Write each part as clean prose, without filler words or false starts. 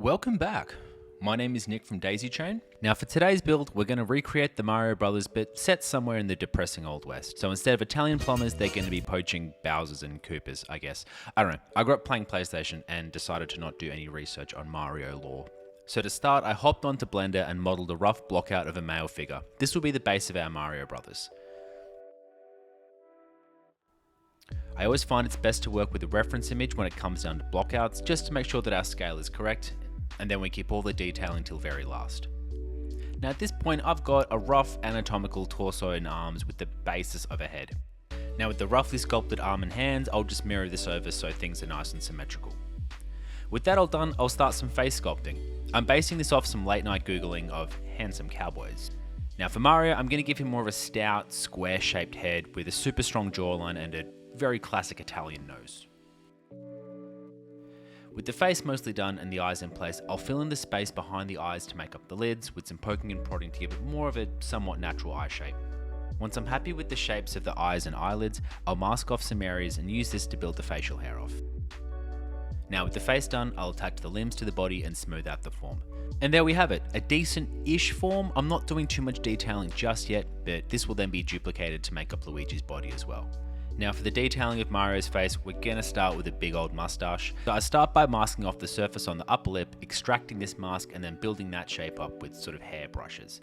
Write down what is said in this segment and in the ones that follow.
Welcome back. My name is Nick from DAIZYCHAIN. Now for today's build, we're going to recreate the Mario Brothers but set somewhere in the depressing Old West. So instead of Italian plumbers, they're going to be poaching Bowsers and Koopas, I guess. I don't know. I grew up playing PlayStation and decided to not do any research on Mario lore. So to start, I hopped onto Blender and modeled a rough block out of a male figure. This will be the base of our Mario Brothers. I always find it's best to work with a reference image when it comes down to blockouts, just to make sure that our scale is correct, and then we keep all the detail until very last. Now at this point I've got a rough anatomical torso and arms with the basis of a head. Now with the roughly sculpted arm and hands, I'll just mirror this over so things are nice and symmetrical. With that all done, I'll start some face sculpting. I'm basing this off some late night googling of handsome cowboys. Now for Mario, I'm going to give him more of a stout, square shaped head with a super strong jawline and a very classic Italian nose. With the face mostly done and the eyes in place, I'll fill in the space behind the eyes to make up the lids with some poking and prodding to give it more of a somewhat natural eye shape. Once I'm happy with the shapes of the eyes and eyelids, I'll mask off some areas and use this to build the facial hair off. Now with the face done, I'll attach the limbs to the body and smooth out the form. And there we have it, a decent-ish form. I'm not doing too much detailing just yet, but this will then be duplicated to make up Luigi's body as well. Now for the detailing of Mario's face, we're gonna start with a big old mustache. So I start by masking off the surface on the upper lip, extracting this mask and then building that shape up with sort of hair brushes.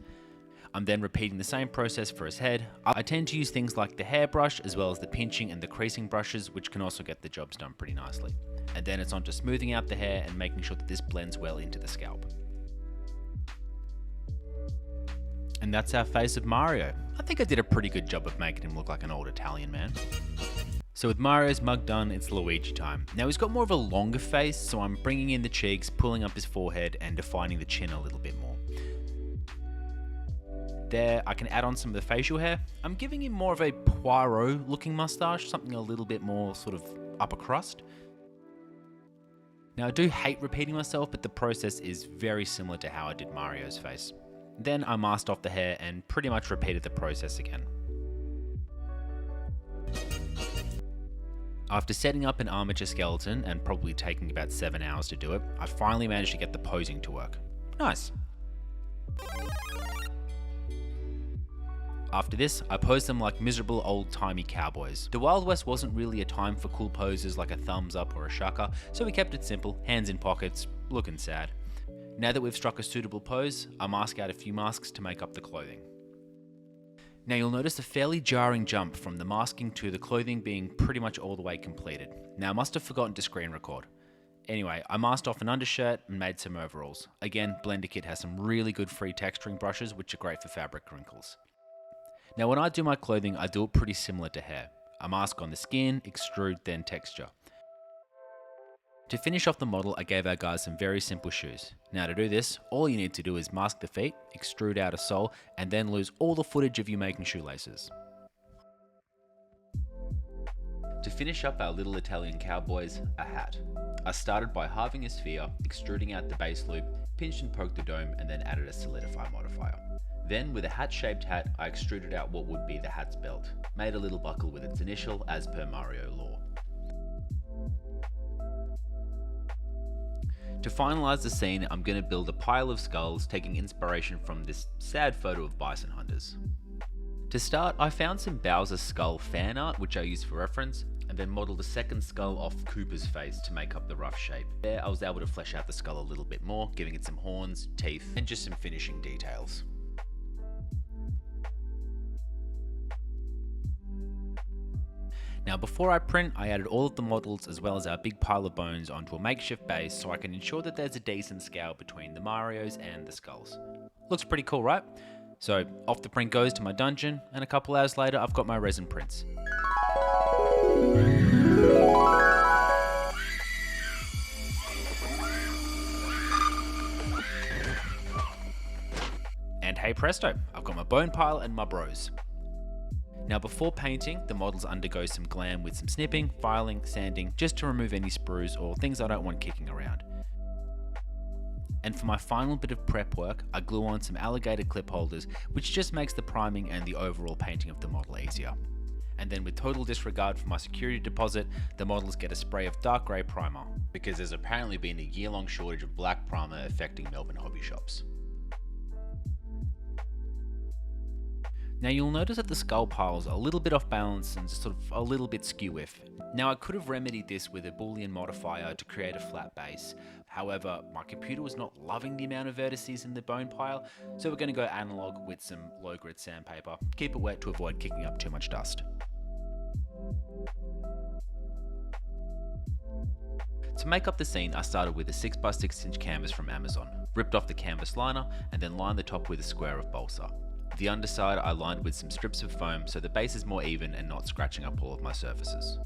I'm then repeating the same process for his head. I tend to use things like the hairbrush as well as the pinching and the creasing brushes, which can also get the jobs done pretty nicely. And then it's on to smoothing out the hair and making sure that this blends well into the scalp. And that's our face of Mario. I think I did a pretty good job of making him look like an old Italian man. So with Mario's mug done, it's Luigi time. Now he's got more of a longer face, so I'm bringing in the cheeks, pulling up his forehead and defining the chin a little bit more. There, I can add on some of the facial hair. I'm giving him more of a Poirot looking mustache, something a little bit more sort of upper crust. Now I do hate repeating myself, but the process is very similar to how I did Mario's face. Then I masked off the hair and pretty much repeated the process again. After setting up an armature skeleton and probably taking about 7 hours to do it, I finally managed to get the posing to work. Nice. After this, I posed them like miserable old-timey cowboys. The Wild West wasn't really a time for cool poses like a thumbs up or a shaka, so we kept it simple, hands in pockets, looking sad. Now that we've struck a suitable pose, I mask out a few masks to make up the clothing. Now you'll notice a fairly jarring jump from the masking to the clothing being pretty much all the way completed. Now I must have forgotten to screen record. Anyway, I masked off an undershirt and made some overalls. Again, Blender Kit has some really good free texturing brushes which are great for fabric wrinkles. Now when I do my clothing, I do it pretty similar to hair. I mask on the skin, extrude, then texture. To finish off the model, I gave our guys some very simple shoes. Now to do this, all you need to do is mask the feet, extrude out a sole, and then lose all the footage of you making shoelaces. To finish up our little Italian cowboys, a hat. I started by halving a sphere, extruding out the base loop, pinched and poked the dome, and then added a solidify modifier. Then with a hat-shaped hat, I extruded out what would be the hat's belt, made a little buckle with its initial as per Mario lore. To finalize the scene, I'm going to build a pile of skulls taking inspiration from this sad photo of bison hunters. To start, I found some Bowser skull fan art which I used for reference, and then modelled a second skull off Koopa's face to make up the rough shape. There I was able to flesh out the skull a little bit more, giving it some horns, teeth, and just some finishing details. Now before I print, I added all of the models as well as our big pile of bones onto a makeshift base so I can ensure that there's a decent scale between the Marios and the skulls. Looks pretty cool, right? So off the print goes to my dungeon, and a couple hours later I've got my resin prints. And hey presto, I've got my bone pile and my bros. Now before painting, the models undergo some glam with some snipping, filing, sanding, just to remove any sprues or things I don't want kicking around. And for my final bit of prep work, I glue on some alligator clip holders, which just makes the priming and the overall painting of the model easier. And then with total disregard for my security deposit, the models get a spray of dark grey primer, because there's apparently been a year-long shortage of black primer affecting Melbourne hobby shops. Now you'll notice that the skull piles are a little bit off balance and sort of a little bit skew-if. Now I could have remedied this with a boolean modifier to create a flat base. However, my computer was not loving the amount of vertices in the bone pile, so we're going to go analog with some low grit sandpaper. Keep it wet to avoid kicking up too much dust. To make up the scene, I started with a 6x6 inch canvas from Amazon, ripped off the canvas liner, and then lined the top with a square of balsa. The underside I lined with some strips of foam so the base is more even and not scratching up all of my surfaces.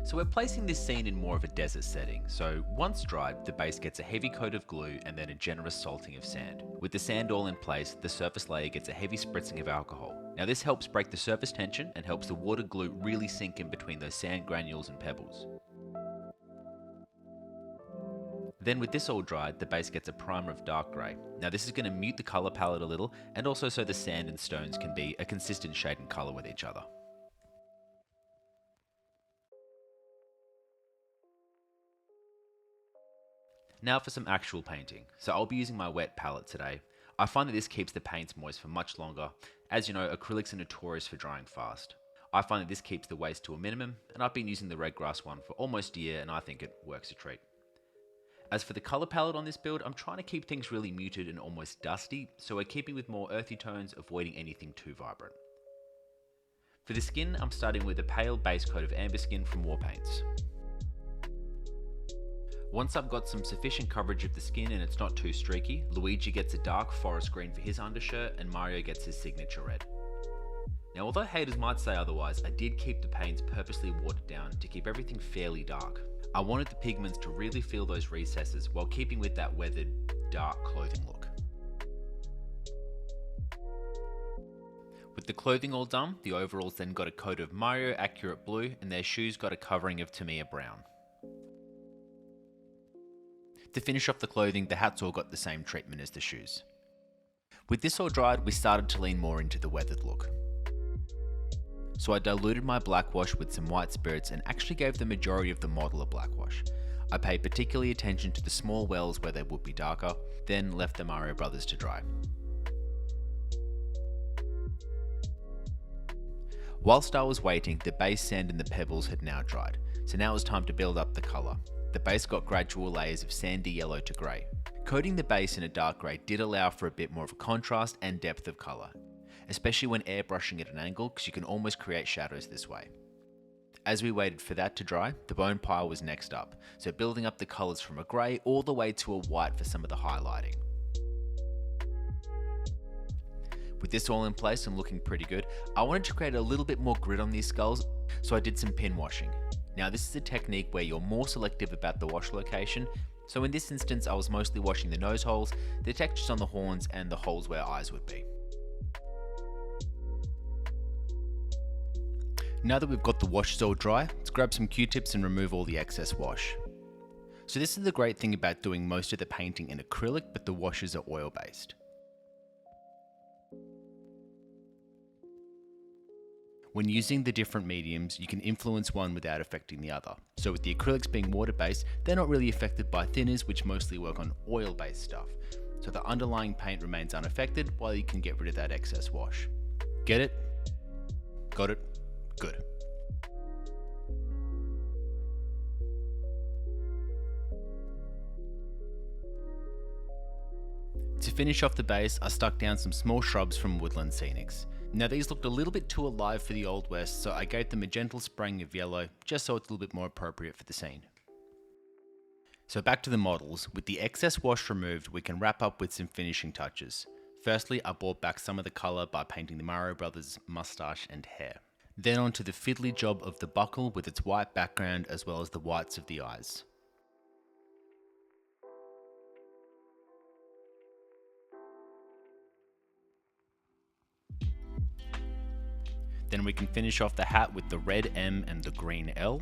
So we're placing this scene in more of a desert setting, so once dried, the base gets a heavy coat of glue and then a generous salting of sand. With the sand all in place, the surface layer gets a heavy spritzing of alcohol. Now this helps break the surface tension and helps the water glue really sink in between those sand granules and pebbles. Then with this all dried, the base gets a primer of dark grey. Now this is going to mute the colour palette a little, and also so the sand and stones can be a consistent shade and colour with each other. Now for some actual painting. So I'll be using my wet palette today. I find that this keeps the paints moist for much longer. As you know, acrylics are notorious for drying fast. I find that this keeps the waste to a minimum, and I've been using the red grass one for almost a year and I think it works a treat. As for the colour palette on this build, I'm trying to keep things really muted and almost dusty, so we're keeping with more earthy tones, avoiding anything too vibrant. For the skin, I'm starting with a pale base coat of amber skin from War Paints. Once I've got some sufficient coverage of the skin and it's not too streaky, Luigi gets a dark forest green for his undershirt and Mario gets his signature red. Now although haters might say otherwise, I did keep the paints purposely watered down to keep everything fairly dark. I wanted the pigments to really feel those recesses while keeping with that weathered, dark clothing look. With the clothing all done, the overalls then got a coat of Mario Accurate Blue and their shoes got a covering of Tamiya Brown. To finish off the clothing, the hats all got the same treatment as the shoes. With this all dried, we started to lean more into the weathered look. So I diluted my black wash with some white spirits and actually gave the majority of the model a black wash. I paid particularly attention to the small wells where they would be darker, then left the Mario Brothers to dry. Whilst I was waiting, the base sand and the pebbles had now dried, so now it was time to build up the colour. The base got gradual layers of sandy yellow to grey. Coating the base in a dark grey did allow for a bit more of a contrast and depth of colour, especially when airbrushing at an angle, because you can almost create shadows this way. As we waited for that to dry, the bone pile was next up, so building up the colours from a grey all the way to a white for some of the highlighting. With this all in place and looking pretty good, I wanted to create a little bit more grit on these skulls, so I did some pin washing. Now this is a technique where you're more selective about the wash location, so in this instance I was mostly washing the nose holes, the textures on the horns and the holes where eyes would be. Now that we've got the washes all dry, let's grab some Q-tips and remove all the excess wash. So this is the great thing about doing most of the painting in acrylic, but the washes are oil based. When using the different mediums, you can influence one without affecting the other. So with the acrylics being water-based, they're not really affected by thinners, which mostly work on oil-based stuff. So the underlying paint remains unaffected, while you can get rid of that excess wash. Get it? Got it? Good. To finish off the base, I stuck down some small shrubs from Woodland Scenics. Now these looked a little bit too alive for the Old West, so I gave them a gentle spraying of yellow, just so it's a little bit more appropriate for the scene. So back to the models, with the excess wash removed, we can wrap up with some finishing touches. Firstly, I brought back some of the colour by painting the Mario Brothers' moustache and hair. Then onto the fiddly job of the buckle with its white background as well as the whites of the eyes. Then we can finish off the hat with the red M and the green L.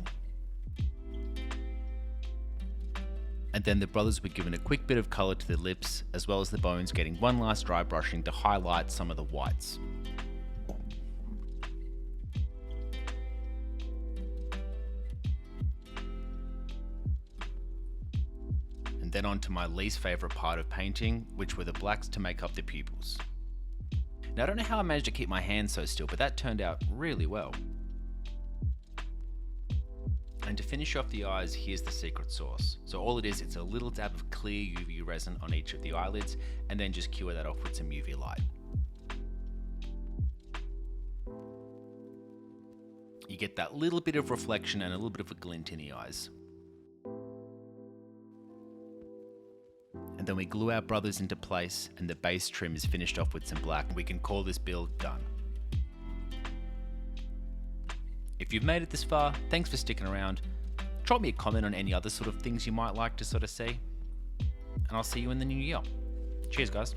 And then the brothers were given a quick bit of colour to the lips, as well as the bones getting one last dry brushing to highlight some of the whites. Then on to my least favourite part of painting, which were the blacks to make up the pupils. Now I don't know how I managed to keep my hands so still, but that turned out really well. And to finish off the eyes, here's the secret sauce. So all it is, it's a little dab of clear UV resin on each of the eyelids, and then just cure that off with some UV light. You get that little bit of reflection and a little bit of a glint in the eyes. And then we glue our brothers into place, and the base trim is finished off with some black. We can call this build done. If you've made it this far, thanks for sticking around. Drop me a comment on any other sort of things you might like to sort of see. And I'll see you in the new year. Cheers, guys.